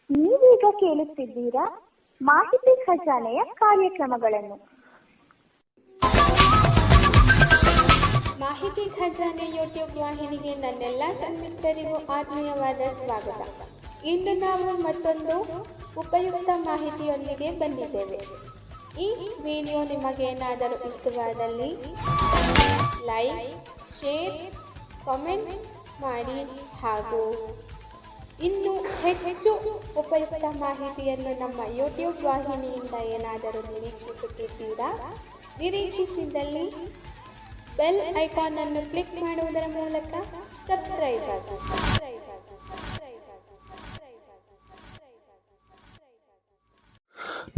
ನೀವೀಗ ಕೇಳುತ್ತಿದ್ದೀರಾ ಮಾಹಿತಿ ಖಜಾನೆಯ ಕಾರ್ಯಕ್ರಮಗಳನ್ನು. ಮಾಹಿತಿ ಖಜಾನೆ ಯೂಟ್ಯೂಬ್ ವಾಹಿನಿಗೆ ನನ್ನೆಲ್ಲ ಸಂಯುಕ್ತರಿಗೂ ಆತ್ಮೀಯವಾದ ಸ್ವಾಗತ. ಇಂದು ನಾವು ಮತ್ತೊಂದು ಉಪಯುಕ್ತ ಮಾಹಿತಿಯೊಂದಿಗೆ ಬಂದಿದ್ದೇವೆ. ಈ ವಿಡಿಯೋ ನಿಮಗೇನಾದರೂ ಇಷ್ಟವಾದಲ್ಲಿ ಲೈಕ್, ಶೇರ್, ಕಾಮೆಂಟ್ ಮಾಡಿ ಹಾಗೂ ಇನ್ನು ಹೆಚ್ಚು ಉಪಯುಕ್ತ ಮಾಹಿತಿಯನ್ನು ನಮ್ಮ ಯೂಟ್ಯೂಬ್ ವಾಹಿನಿಯಿಂದ ಏನಾದರೂ ನಿರೀಕ್ಷಿಸುತ್ತಿದ್ದೀರಾ? ನಿರೀಕ್ಷಿಸಿದಲ್ಲಿ ಬೆಲ್ ಐಕಾನ್ ಅನ್ನು ಕ್ಲಿಕ್ ಮಾಡುವುದರ ಮೂಲಕ ಸಬ್ಸ್ಕ್ರೈಬ್ ಆಗಿ.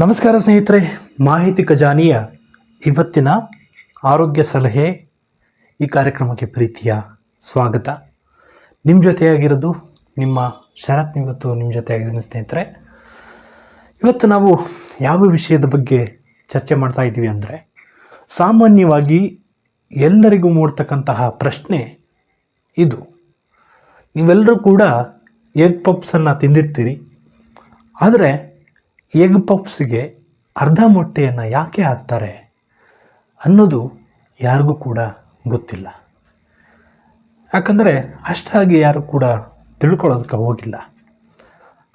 ನಮಸ್ಕಾರ ಸ್ನೇಹಿತರೆ, ಮಾಹಿತಿ ಖಜಾನೆಯ ಇವತ್ತಿನ ಆರೋಗ್ಯ ಸಲಹೆ ಈ ಕಾರ್ಯಕ್ರಮಕ್ಕೆ ಪ್ರೀತಿಯ ಸ್ವಾಗತ. ನಿಮ್ಮ ಜೊತೆಯಾಗಿರೋದು ನಿಮ್ಮ ಶರತ್. ಇವತ್ತು ನಿಮ್ಮ ಜೊತೆಯಾಗಿದ್ದೀನಿ ಸ್ನೇಹಿತರೆ. ಇವತ್ತು ನಾವು ಯಾವ ವಿಷಯದ ಬಗ್ಗೆ ಚರ್ಚೆ ಮಾಡ್ತಾ ಇದ್ದೀವಿ ಅಂದರೆ, ಸಾಮಾನ್ಯವಾಗಿ ಎಲ್ಲರಿಗೂ ಮೂಡ್ತಕ್ಕಂತಹ ಪ್ರಶ್ನೆ ಇದು. ನೀವೆಲ್ಲರೂ ಕೂಡ ಎಗ್ ಪಪ್ಸನ್ನು ತಿಂದಿರ್ತೀರಿ. ಆದರೆ ಎಗ್ ಪಪ್ಸ್ಗೆ ಅರ್ಧ ಮೊಟ್ಟೆಯನ್ನು ಯಾಕೆ ಹಾಕ್ತಾರೆ ಅನ್ನೋದು ಯಾರಿಗೂ ಕೂಡ ಗೊತ್ತಿಲ್ಲ. ಯಾಕಂದರೆ ಅಷ್ಟಾಗಿ ಯಾರು ಕೂಡ ತಿಳ್ಕೊಳ್ಳೋದಕ್ಕೆ ಹೋಗಿಲ್ಲ.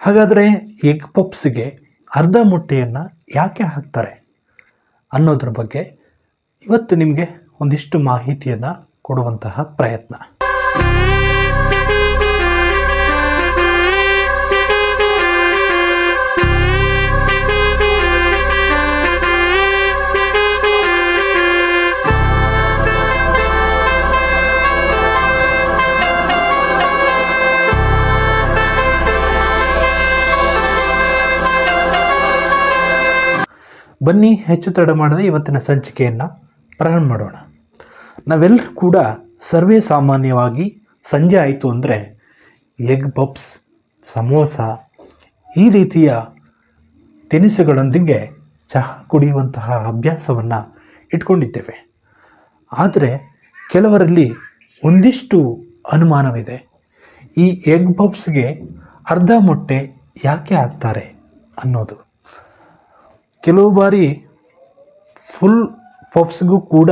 ಹಾಗಾದರೆ ಎಗ್ ಪಪ್ಸ್ಗೆ ಅರ್ಧ ಮೊಟ್ಟೆಯನ್ನು ಯಾಕೆ ಹಾಕ್ತಾರೆ ಅನ್ನೋದ್ರ ಬಗ್ಗೆ ಇವತ್ತು ನಿಮಗೆ ಒಂದಿಷ್ಟು ಮಾಹಿತಿಯನ್ನು ಕೊಡುವಂತಹ ಪ್ರಯತ್ನ. ಬನ್ನಿ, ಹೆಚ್ಚು ತಡ ಮಾಡದೆ ಇವತ್ತಿನ ಸಂಚಿಕೆಯನ್ನು ಪ್ರಾರಂಭ ಮಾಡೋಣ. ನಾವೆಲ್ಲರೂ ಕೂಡ ಸರ್ವೇ ಸಾಮಾನ್ಯವಾಗಿ ಸಂಜೆ ಆಯಿತು ಅಂದರೆ ಎಗ್ ಪಪ್ಸ್, ಸಮೋಸ ಈ ರೀತಿಯ ತಿನಿಸುಗಳೊಂದಿಗೆ ಚಹಾ ಕುಡಿಯುವಂತಹ ಅಭ್ಯಾಸವನ್ನು ಇಟ್ಕೊಂಡಿದ್ದೇವೆ. ಆದರೆ ಕೆಲವರಲ್ಲಿ ಒಂದಿಷ್ಟು ಅನುಮಾನವಿದೆ. ಈ ಎಗ್ ಪಪ್ಸ್ಗೆ ಅರ್ಧ ಮೊಟ್ಟೆ ಯಾಕೆ ಹಾಕ್ತಾರೆ ಅನ್ನೋದು. ಕೆಲವು ಬಾರಿ ಫುಲ್ ಪಪ್ಸ್ಗೂ ಕೂಡ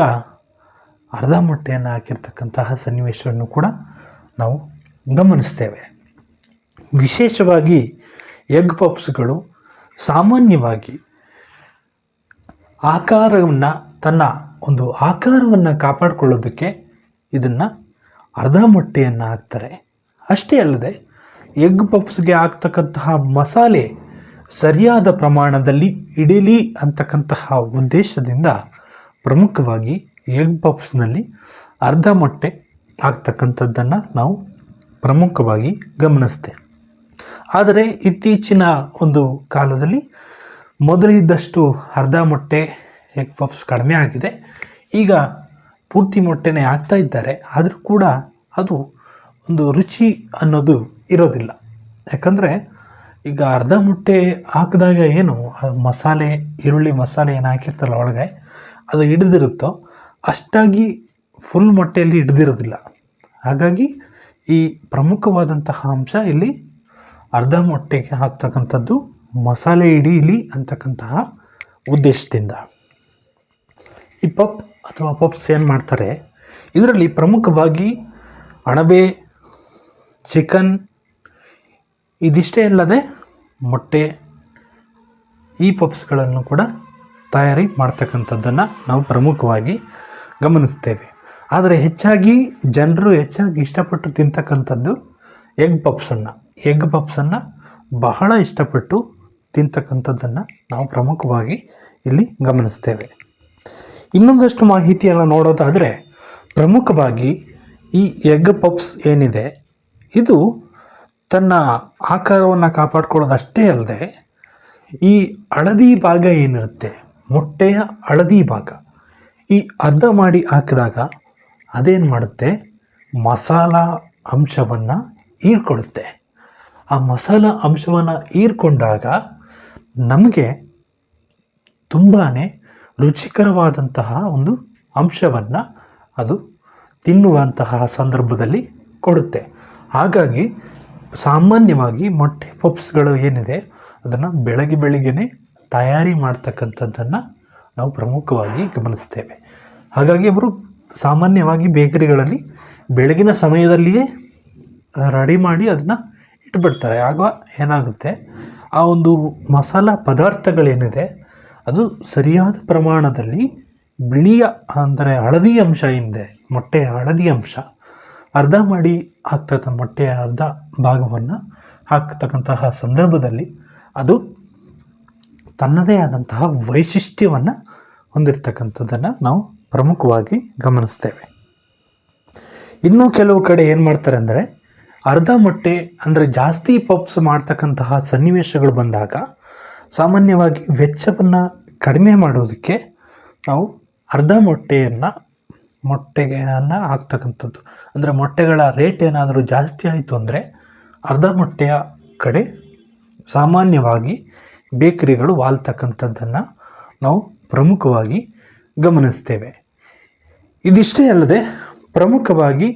ಅರ್ಧ ಮೊಟ್ಟೆಯನ್ನು ಹಾಕಿರ್ತಕ್ಕಂತಹ ಸನ್ನಿವೇಶವನ್ನು ಕೂಡ ನಾವು ಗಮನಿಸ್ತೇವೆ. ವಿಶೇಷವಾಗಿ ಎಗ್ ಪಪ್ಸ್ಗಳು ಸಾಮಾನ್ಯವಾಗಿ ತನ್ನ ಒಂದು ಆಕಾರವನ್ನು ಕಾಪಾಡಿಕೊಳ್ಳೋದಕ್ಕೆ ಇದನ್ನು ಅರ್ಧ ಮೊಟ್ಟೆಯನ್ನು ಹಾಕ್ತಾರೆ. ಅಷ್ಟೇ ಅಲ್ಲದೆ ಎಗ್ ಪಪ್ಸ್ಗೆ ಹಾಕ್ತಕ್ಕಂತಹ ಮಸಾಲೆ ಸರಿಯಾದ ಪ್ರಮಾಣದಲ್ಲಿ ಇಡೀಲಿ ಅಂತಕ್ಕಂತಹ ಉದ್ದೇಶದಿಂದ ಪ್ರಮುಖವಾಗಿ ಎಗ್ ಪಪ್ಸ್ನಲ್ಲಿ ಅರ್ಧ ಮೊಟ್ಟೆ ಆಗ್ತಕ್ಕಂಥದ್ದನ್ನು ನಾವು ಪ್ರಮುಖವಾಗಿ ಗಮನಿಸ್ತೇವೆ. ಆದರೆ ಇತ್ತೀಚಿನ ಒಂದು ಕಾಲದಲ್ಲಿ ಮೊದಲಿದ್ದಷ್ಟು ಅರ್ಧ ಮೊಟ್ಟೆ ಎಗ್ ಪಪ್ಸ್ ಕಡಿಮೆ ಆಗಿದೆ. ಈಗ ಪೂರ್ತಿ ಮೊಟ್ಟೆನೇ ಹಾಕ್ತಾ ಇದ್ದಾರೆ. ಆದರೂ ಕೂಡ ಅದು ಒಂದು ರುಚಿ ಅನ್ನೋದು ಇರೋದಿಲ್ಲ. ಯಾಕಂದರೆ ಈಗ ಅರ್ಧ ಮೊಟ್ಟೆ ಹಾಕಿದಾಗ ಏನು ಮಸಾಲೆ, ಈರುಳ್ಳಿ ಮಸಾಲೆ ಏನು ಹಾಕಿರ್ತಾರಲ್ಲ ಒಳಗೆ, ಅದು ಹಿಡಿದಿರುತ್ತೋ ಅಷ್ಟಾಗಿ ಫುಲ್ ಮೊಟ್ಟೆಯಲ್ಲಿ ಹಿಡಿದಿರೋದಿಲ್ಲ. ಹಾಗಾಗಿ ಈ ಪ್ರಮುಖವಾದಂತಹ ಅಂಶ ಇಲ್ಲಿ ಅರ್ಧ ಮೊಟ್ಟೆಗೆ ಹಾಕ್ತಕ್ಕಂಥದ್ದು ಮಸಾಲೆ ಹಿಡೀಲಿ ಅಂತಕ್ಕಂತಹ ಉದ್ದೇಶದಿಂದ. ಈ ಪಪ್ ಅಥವಾ ಪಪ್ಸ್ ಏನು ಮಾಡ್ತಾರೆ, ಇದರಲ್ಲಿ ಪ್ರಮುಖವಾಗಿ ಅಣಬೆ, ಚಿಕನ್ ಇದಿಷ್ಟೇ ಅಲ್ಲದೆ ಮೊಟ್ಟೆ, ಈ ಪಪ್ಸ್ಗಳನ್ನು ಕೂಡ ತಯಾರಿ ಮಾಡ್ತಕ್ಕಂಥದ್ದನ್ನು ನಾವು ಪ್ರಮುಖವಾಗಿ ಗಮನಿಸ್ತೇವೆ. ಆದರೆ ಜನರು ಹೆಚ್ಚಾಗಿ ಇಷ್ಟಪಟ್ಟು ತಿಂತಕ್ಕಂಥದ್ದು ಎಗ್ ಪಪ್ಸನ್ನು ಬಹಳ ಇಷ್ಟಪಟ್ಟು ತಿಂತಕ್ಕಂಥದ್ದನ್ನು ನಾವು ಪ್ರಮುಖವಾಗಿ ಇಲ್ಲಿ ಗಮನಿಸ್ತೇವೆ. ಇನ್ನೊಂದಷ್ಟು ಮಾಹಿತಿಯನ್ನು ನೋಡೋದಾದರೆ, ಪ್ರಮುಖವಾಗಿ ಈ ಎಗ್ ಪಪ್ಸ್ ಏನಿದೆ ಇದು ತನ್ನ ಆಕಾರವನ್ನು ಕಾಪಾಡ್ಕೊಳ್ಳೋದಷ್ಟೇ ಅಲ್ಲದೆ ಈ ಹಳದಿ ಭಾಗ ಏನಿರುತ್ತೆ, ಮೊಟ್ಟೆಯ ಹಳದಿ ಭಾಗ, ಈ ಅರ್ಧ ಮಾಡಿ ಹಾಕಿದಾಗ ಅದೇನು ಮಾಡುತ್ತೆ, ಮಸಾಲ ಅಂಶವನ್ನು ಹೀರ್ಕೊಳ್ಳುತ್ತೆ. ಆ ಮಸಾಲ ಅಂಶವನ್ನು ಹೀರ್ಕೊಂಡಾಗ ನಮಗೆ ತುಂಬಾ ರುಚಿಕರವಾದಂತಹ ಒಂದು ಅಂಶವನ್ನು ಅದು ತಿನ್ನುವಂತಹ ಸಂದರ್ಭದಲ್ಲಿ ಕೊಡುತ್ತೆ. ಹಾಗಾಗಿ ಸಾಮಾನ್ಯವಾಗಿ ಮೊಟ್ಟೆ ಪಪ್ಸ್ಗಳು ಏನಿದೆ ಅದನ್ನು ಬೆಳಗ್ಗೆನೇ ತಯಾರಿ ಮಾಡ್ತಕ್ಕಂಥದ್ದನ್ನು ನಾವು ಪ್ರಮುಖವಾಗಿ ಗಮನಿಸ್ತೇವೆ. ಹಾಗಾಗಿ ಅವರು ಸಾಮಾನ್ಯವಾಗಿ ಬೇಕರಿಗಳಲ್ಲಿ ಬೆಳಗಿನ ಸಮಯದಲ್ಲಿಯೇ ರೆಡಿ ಮಾಡಿ ಅದನ್ನು ಇಟ್ಬಿಡ್ತಾರೆ. ಆಗ ಏನಾಗುತ್ತೆ, ಆ ಒಂದು ಮಸಾಲ ಪದಾರ್ಥಗಳೇನಿದೆ ಅದು ಸರಿಯಾದ ಪ್ರಮಾಣದಲ್ಲಿ ಬಿಳಿಯ ಅಂದರೆ ಹಳದಿ ಅಂಶ ಏನಿದೆ, ಮೊಟ್ಟೆಯ ಹಳದಿ ಅಂಶ ಅರ್ಧ ಮಾಡಿ ಹಾಕ್ತಕ್ಕಂಥ ಮೊಟ್ಟೆಯ ಅರ್ಧ ಭಾಗವನ್ನು ಹಾಕ್ತಕ್ಕಂತಹ ಸಂದರ್ಭದಲ್ಲಿ ಅದು ತನ್ನದೇ ಆದಂತಹ ವೈಶಿಷ್ಟ್ಯವನ್ನು ಹೊಂದಿರತಕ್ಕಂಥದ್ದನ್ನು ನಾವು ಪ್ರಮುಖವಾಗಿ ಗಮನಿಸ್ತೇವೆ. ಇನ್ನೂ ಕೆಲವು ಕಡೆ ಏನು ಮಾಡ್ತಾರೆ ಅಂದರೆ ಅರ್ಧ ಮೊಟ್ಟೆ ಅಂದರೆ ಜಾಸ್ತಿ ಪಪ್ಸ್ ಮಾಡ್ತಕ್ಕಂತಹ ಸನ್ನಿವೇಶಗಳು ಬಂದಾಗ ಸಾಮಾನ್ಯವಾಗಿ ವೆಚ್ಚವನ್ನು ಕಡಿಮೆ ಮಾಡೋದಕ್ಕೆ ನಾವು ಅರ್ಧ ಮೊಟ್ಟೆಗೆ ಹಾಕ್ತಕ್ಕಂಥದ್ದು. ಅಂದರೆ ಮೊಟ್ಟೆಗಳ ರೇಟ್ ಏನಾದರೂ ಜಾಸ್ತಿ ಆಯಿತು ಅಂದರೆ ಅರ್ಧ ಮೊಟ್ಟೆಯ ಕಡೆ ಸಾಮಾನ್ಯವಾಗಿ ಬೇಕರಿಗಳು ವಾಲ್ತಕ್ಕಂಥದ್ದನ್ನು ನಾವು ಪ್ರಮುಖವಾಗಿ ಗಮನಿಸ್ತೇವೆ. ಇದಿಷ್ಟೇ ಅಲ್ಲದೆ ಪ್ರಮುಖವಾಗಿ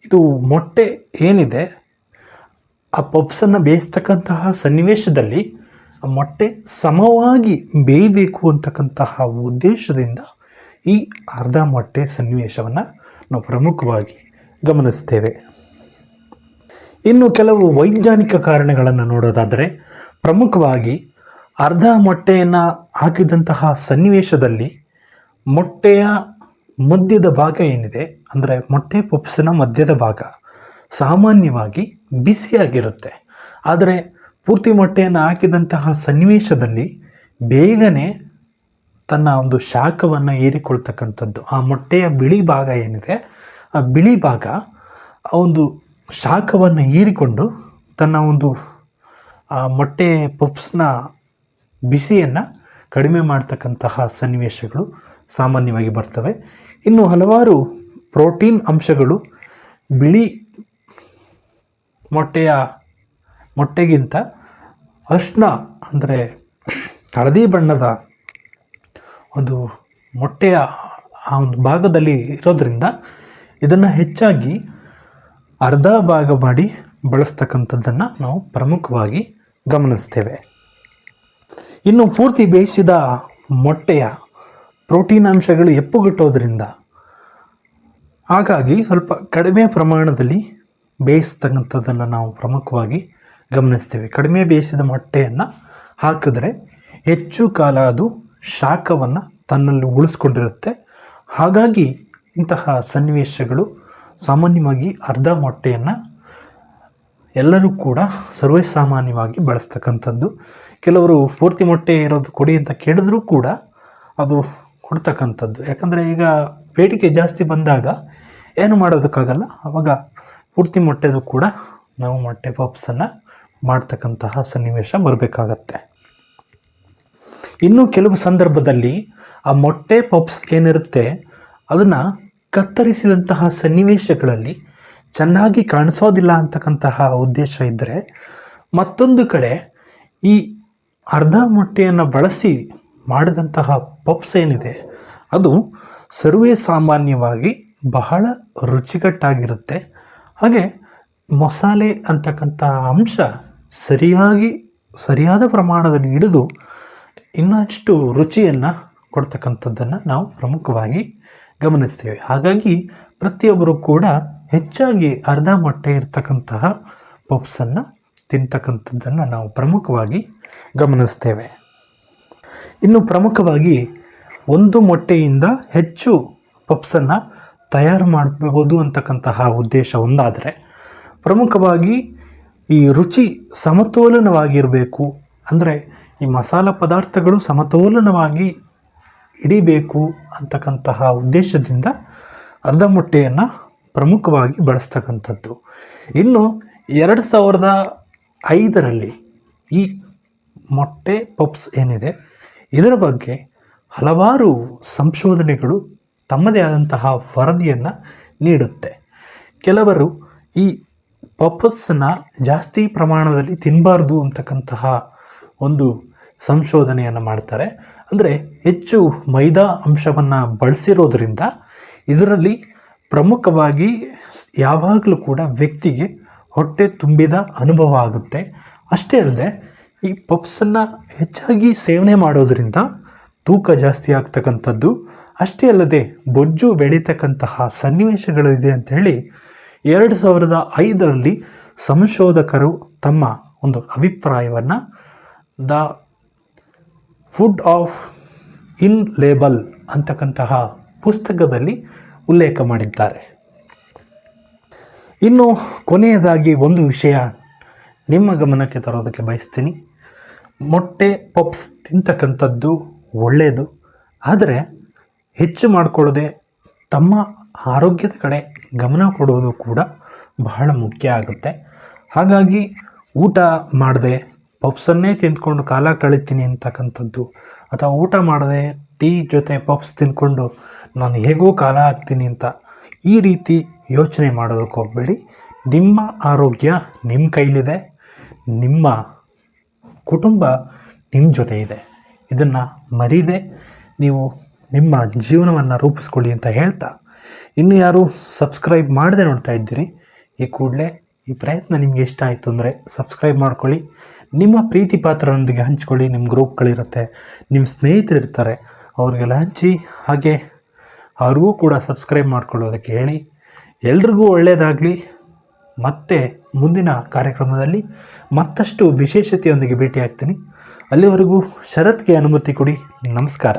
ಇದು ಮೊಟ್ಟೆ ಏನಿದೆ ಆ ಪಪ್ಸನ್ನು ಬೇಯಿಸ್ತಕ್ಕಂತಹ ಸನ್ನಿವೇಶದಲ್ಲಿ ಆ ಮೊಟ್ಟೆ ಸಮವಾಗಿ ಬೇಯಬೇಕು ಅಂತಕ್ಕಂತಹ ಉದ್ದೇಶದಿಂದ ಈ ಅರ್ಧ ಮೊಟ್ಟೆ ಸನ್ನಿವೇಶವನ್ನು ನಾವು ಪ್ರಮುಖವಾಗಿ ಗಮನಿಸ್ತೇವೆ. ಇನ್ನು ಕೆಲವು ವೈಜ್ಞಾನಿಕ ಕಾರಣಗಳನ್ನು ನೋಡೋದಾದರೆ ಪ್ರಮುಖವಾಗಿ ಅರ್ಧ ಮೊಟ್ಟೆಯನ್ನು ಹಾಕಿದಂತಹ ಸನ್ನಿವೇಶದಲ್ಲಿ ಮೊಟ್ಟೆಯ ಮಧ್ಯದ ಭಾಗ ಏನಿದೆ ಅಂದರೆ ಮೊಟ್ಟೆ ಪಪ್ಸಿನ ಮಧ್ಯದ ಭಾಗ ಸಾಮಾನ್ಯವಾಗಿ ಬಿಸಿಯಾಗಿರುತ್ತೆ. ಆದರೆ ಪೂರ್ತಿ ಮೊಟ್ಟೆಯನ್ನು ಹಾಕಿದಂತಹ ಸನ್ನಿವೇಶದಲ್ಲಿ ಬೇಗನೆ ತನ್ನ ಒಂದು ಶಾಖವನ್ನು ಹೀರಿಕೊಳ್ತಕ್ಕಂಥದ್ದು. ಆ ಮೊಟ್ಟೆಯ ಬಿಳಿ ಭಾಗ ಏನಿದೆ ಆ ಬಿಳಿ ಭಾಗ ಆ ಒಂದು ಶಾಖವನ್ನು ಹೀರಿಕೊಂಡು ತನ್ನ ಒಂದು ಆ ಮೊಟ್ಟೆ ಪಪ್ಸ್ನ ಬಿಸಿಯನ್ನು ಕಡಿಮೆ ಮಾಡ್ತಕ್ಕಂತಹ ಸನ್ನಿವೇಶಗಳು ಸಾಮಾನ್ಯವಾಗಿ ಬರ್ತವೆ. ಇನ್ನು ಹಲವಾರು ಪ್ರೋಟೀನ್ ಅಂಶಗಳು ಬಿಳಿ ಮೊಟ್ಟೆಗಿಂತ ಅರ್ಶಿನ ಅಂದರೆ ಹಳದಿ ಬಣ್ಣದ ಒಂದು ಮೊಟ್ಟೆಯ ಆ ಒಂದು ಭಾಗದಲ್ಲಿ ಇರೋದರಿಂದ ಇದನ್ನು ಹೆಚ್ಚಾಗಿ ಅರ್ಧ ಭಾಗ ಮಾಡಿ ಬಳಸ್ತಕ್ಕಂಥದ್ದನ್ನು ನಾವು ಪ್ರಮುಖವಾಗಿ ಗಮನಿಸ್ತೇವೆ. ಇನ್ನು ಪೂರ್ತಿ ಬೇಯಿಸಿದ ಮೊಟ್ಟೆಯ ಪ್ರೋಟೀನ್ ಅಂಶಗಳು ಹೆಪ್ಪುಗಟ್ಟೋದ್ರಿಂದ ಹಾಗಾಗಿ ಸ್ವಲ್ಪ ಕಡಿಮೆ ಪ್ರಮಾಣದಲ್ಲಿ ಬೇಯಿಸ್ತಕ್ಕಂಥದ್ದನ್ನು ನಾವು ಪ್ರಮುಖವಾಗಿ ಗಮನಿಸ್ತೇವೆ. ಕಡಿಮೆ ಬೇಯಿಸಿದ ಮೊಟ್ಟೆಯನ್ನು ಹಾಕಿದ್ರೆ ಹೆಚ್ಚು ಕಾಲ ಅದು ಶಾಖವನ್ನು ತನ್ನಲ್ಲಿ ಉಳಿಸ್ಕೊಂಡಿರುತ್ತೆ. ಹಾಗಾಗಿ ಇಂತಹ ಸನ್ನಿವೇಶಗಳು ಸಾಮಾನ್ಯವಾಗಿ ಅರ್ಧ ಮೊಟ್ಟೆಯನ್ನು ಎಲ್ಲರೂ ಕೂಡ ಸರ್ವೇ ಸಾಮಾನ್ಯವಾಗಿ ಬಳಸ್ತಕ್ಕಂಥದ್ದು. ಕೆಲವರು ಪೂರ್ತಿ ಮೊಟ್ಟೆ ಇರೋದು ಕೊಡಿ ಅಂತ ಕೇಳಿದ್ರೂ ಕೂಡ ಅದು ಕೊಡ್ತಕ್ಕಂಥದ್ದು. ಯಾಕಂದರೆ ಈಗ ಬೇಡಿಕೆ ಜಾಸ್ತಿ ಬಂದಾಗ ಏನು ಮಾಡೋದಕ್ಕಾಗಲ್ಲ, ಆವಾಗ ಪೂರ್ತಿ ಮೊಟ್ಟೆದು ಕೂಡ ನಾವು ಮೊಟ್ಟೆ ಪಪ್ಸನ್ನು ಮಾಡ್ತಕ್ಕಂತಹ ಸನ್ನಿವೇಶ ಬರಬೇಕಾಗತ್ತೆ. ಇನ್ನು ಕೆಲವು ಸಂದರ್ಭದಲ್ಲಿ ಆ ಮೊಟ್ಟೆ ಪಪ್ಸ್ ಏನಿರುತ್ತೆ ಅದನ್ನು ಕತ್ತರಿಸಿದಂತಹ ಸನ್ನಿವೇಶಗಳಲ್ಲಿ ಚೆನ್ನಾಗಿ ಕಾಣಿಸೋದಿಲ್ಲ ಅಂತಕ್ಕಂತಹ ಉದ್ದೇಶ ಇದ್ದರೆ, ಮತ್ತೊಂದು ಕಡೆ ಈ ಅರ್ಧ ಮೊಟ್ಟೆಯನ್ನು ಬಳಸಿ ಮಾಡಿದಂತಹ ಪಪ್ಸ್ ಏನಿದೆ ಅದು ಸರ್ವೇ ಸಾಮಾನ್ಯವಾಗಿ ಬಹಳ ರುಚಿಕಟ್ಟಾಗಿರುತ್ತೆ. ಹಾಗೆ ಮಸಾಲೆ ಅಂತಕ್ಕಂತಹ ಅಂಶ ಸರಿಯಾದ ಪ್ರಮಾಣದಲ್ಲಿ ಹಿಡಿದು ಇನ್ನಷ್ಟು ರುಚಿಯನ್ನು ಕೊಡ್ತಕ್ಕಂಥದ್ದನ್ನು ನಾವು ಪ್ರಮುಖವಾಗಿ ಗಮನಿಸ್ತೇವೆ. ಹಾಗಾಗಿ ಪ್ರತಿಯೊಬ್ಬರು ಕೂಡ ಹೆಚ್ಚಾಗಿ ಅರ್ಧ ಮೊಟ್ಟೆ ಇರ್ತಕ್ಕಂತಹ ಪಪ್ಸನ್ನು ತಿಂತಕ್ಕಂಥದ್ದನ್ನು ನಾವು ಪ್ರಮುಖವಾಗಿ ಗಮನಿಸ್ತೇವೆ. ಇನ್ನು ಪ್ರಮುಖವಾಗಿ ಒಂದು ಮೊಟ್ಟೆಯಿಂದ ಹೆಚ್ಚು ಪಪ್ಸನ್ನು ತಯಾರು ಮಾಡಬಹುದು ಅಂತಕ್ಕಂತಹ ಉದ್ದೇಶ ಒಂದಾದರೆ, ಪ್ರಮುಖವಾಗಿ ಈ ರುಚಿ ಸಮತೋಲನವಾಗಿರಬೇಕು, ಅಂದರೆ ಈ ಮಸಾಲ ಪದಾರ್ಥಗಳು ಸಮತೋಲನವಾಗಿ ಹಿಡಿಬೇಕು ಅಂತಕ್ಕಂತಹ ಉದ್ದೇಶದಿಂದ ಅರ್ಧ ಮೊಟ್ಟೆಯನ್ನು ಪ್ರಮುಖವಾಗಿ ಬಳಸ್ತಕ್ಕಂಥದ್ದು. ಇನ್ನು 2005ರಲ್ಲಿ ಈ ಮೊಟ್ಟೆ ಪಪ್ಸ್ ಏನಿದೆ ಇದರ ಬಗ್ಗೆ ಹಲವಾರು ಸಂಶೋಧನೆಗಳು ತಮ್ಮದೇ ಆದಂತಹ ವರದಿಯನ್ನು ನೀಡುತ್ತೆ. ಕೆಲವರು ಈ ಪಪ್ಸನ್ನು ಜಾಸ್ತಿ ಪ್ರಮಾಣದಲ್ಲಿ ತಿನ್ನಬಾರ್ದು ಅಂತಕ್ಕಂತಹ ಒಂದು ಸಂಶೋಧನೆಯನ್ನು ಮಾಡ್ತಾರೆ. ಅಂದರೆ ಹೆಚ್ಚು ಮೈದಾ ಅಂಶವನ್ನು ಬಳಸಿರೋದ್ರಿಂದ ಇದರಲ್ಲಿ ಪ್ರಮುಖವಾಗಿ ಯಾವಾಗಲೂ ಕೂಡ ವ್ಯಕ್ತಿಗೆ ಹೊಟ್ಟೆ ತುಂಬಿದ ಅನುಭವ ಆಗುತ್ತೆ. ಅಷ್ಟೇ ಅಲ್ಲದೆ ಈ ಪಪ್ಸನ್ನು ಹೆಚ್ಚಾಗಿ ಸೇವನೆ ಮಾಡೋದರಿಂದ ತೂಕ ಜಾಸ್ತಿ ಆಗ್ತಕ್ಕಂಥದ್ದು, ಅಷ್ಟೇ ಅಲ್ಲದೆ ಬೊಜ್ಜು ಬೆಳೀತಕ್ಕಂತಹ ಸನ್ನಿವೇಶಗಳಿದೆ ಅಂಥೇಳಿ 2005ರಲ್ಲಿ ಸಂಶೋಧಕರು ತಮ್ಮ ಒಂದು ಅಭಿಪ್ರಾಯವನ್ನು the food of in label ಅಂತಕ್ಕಂತಹ ಪುಸ್ತಕದಲ್ಲಿ ಉಲ್ಲೇಖ ಮಾಡಿದ್ದಾರೆ. ಇನ್ನು ಕೊನೆಯದಾಗಿ ಒಂದು ವಿಷಯ ನಿಮ್ಮ ಗಮನಕ್ಕೆ ತರೋದಕ್ಕೆ ಬಯಸ್ತೀನಿ. ಮೊಟ್ಟೆ ಪಪ್ಸ್ ತಿಂತಕ್ಕಂಥದ್ದು ಒಳ್ಳೆಯದು, ಆದರೆ ಹೆಚ್ಚು ಮಾಡಿಕೊಳ್ಳದೆ ತಮ್ಮ ಆರೋಗ್ಯದ ಕಡೆ ಗಮನ ಕೊಡುವುದು ಕೂಡ ಬಹಳ ಮುಖ್ಯ ಆಗುತ್ತೆ. ಹಾಗಾಗಿ ಊಟ ಮಾಡದೆ ಪಪ್ಸನ್ನೇ ತಿಂದ್ಕೊಂಡು ಕಾಲ ಕಳಿತೀನಿ ಅಂತಕ್ಕಂಥದ್ದು, ಅಥವಾ ಊಟ ಮಾಡದೆ ಟೀ ಜೊತೆ ಪಪ್ಸ್ ತಿಂದ್ಕೊಂಡು ನಾನು ಹೇಗೋ ಕಾಲ ಹಾಕ್ತೀನಿ ಅಂತ ಈ ರೀತಿ ಯೋಚನೆ ಮಾಡೋದಕ್ಕೆ ಹೋಗಬೇಡಿ. ನಿಮ್ಮ ಆರೋಗ್ಯ ನಿಮ್ಮ ಕೈಲಿದೆ, ನಿಮ್ಮ ಕುಟುಂಬ ನಿಮ್ಮ ಜೊತೆ ಇದೆ. ಇದನ್ನು ಮರೀದೆ ನೀವು ನಿಮ್ಮ ಜೀವನವನ್ನು ರೂಪಿಸ್ಕೊಳ್ಳಿ ಅಂತ ಹೇಳ್ತಾ, ಇನ್ನು ಯಾರು ಸಬ್ಸ್ಕ್ರೈಬ್ ಮಾಡದೆ ನೋಡ್ತಾ ಇದ್ದೀರಿ, ಈ ಕೂಡಲೇ ಈ ಪ್ರಯತ್ನ ನಿಮಗೆ ಇಷ್ಟ ಆಯಿತು ಅಂದರೆ ಸಬ್ಸ್ಕ್ರೈಬ್ ಮಾಡ್ಕೊಳ್ಳಿ. ನಿಮ್ಮ ಪ್ರೀತಿ ಪಾತ್ರರೊಂದಿಗೆ ಹಂಚ್ಕೊಳ್ಳಿ. ನಿಮ್ಮ ಗ್ರೂಪ್ಗಳಿರುತ್ತೆ, ನಿಮ್ಮ ಸ್ನೇಹಿತರಿರ್ತಾರೆ, ಅವ್ರಿಗೆಲ್ಲ ಹಂಚಿ. ಹಾಗೆ ಅವ್ರಿಗೂ ಕೂಡ ಸಬ್ಸ್ಕ್ರೈಬ್ ಮಾಡ್ಕೊಳ್ಳೋದಕ್ಕೆ ಹೇಳಿ. ಎಲ್ರಿಗೂ ಒಳ್ಳೆಯದಾಗಲಿ. ಮತ್ತೆ ಮುಂದಿನ ಕಾರ್ಯಕ್ರಮದಲ್ಲಿ ಮತ್ತಷ್ಟು ವಿಶೇಷತೆಯೊಂದಿಗೆ ಭೇಟಿ ಆಗ್ತೀನಿ. ಅಲ್ಲಿವರೆಗೂ ಶರತ್ಗೆ ಅನುಮತಿ ಕೊಡಿ. ನಮಸ್ಕಾರ.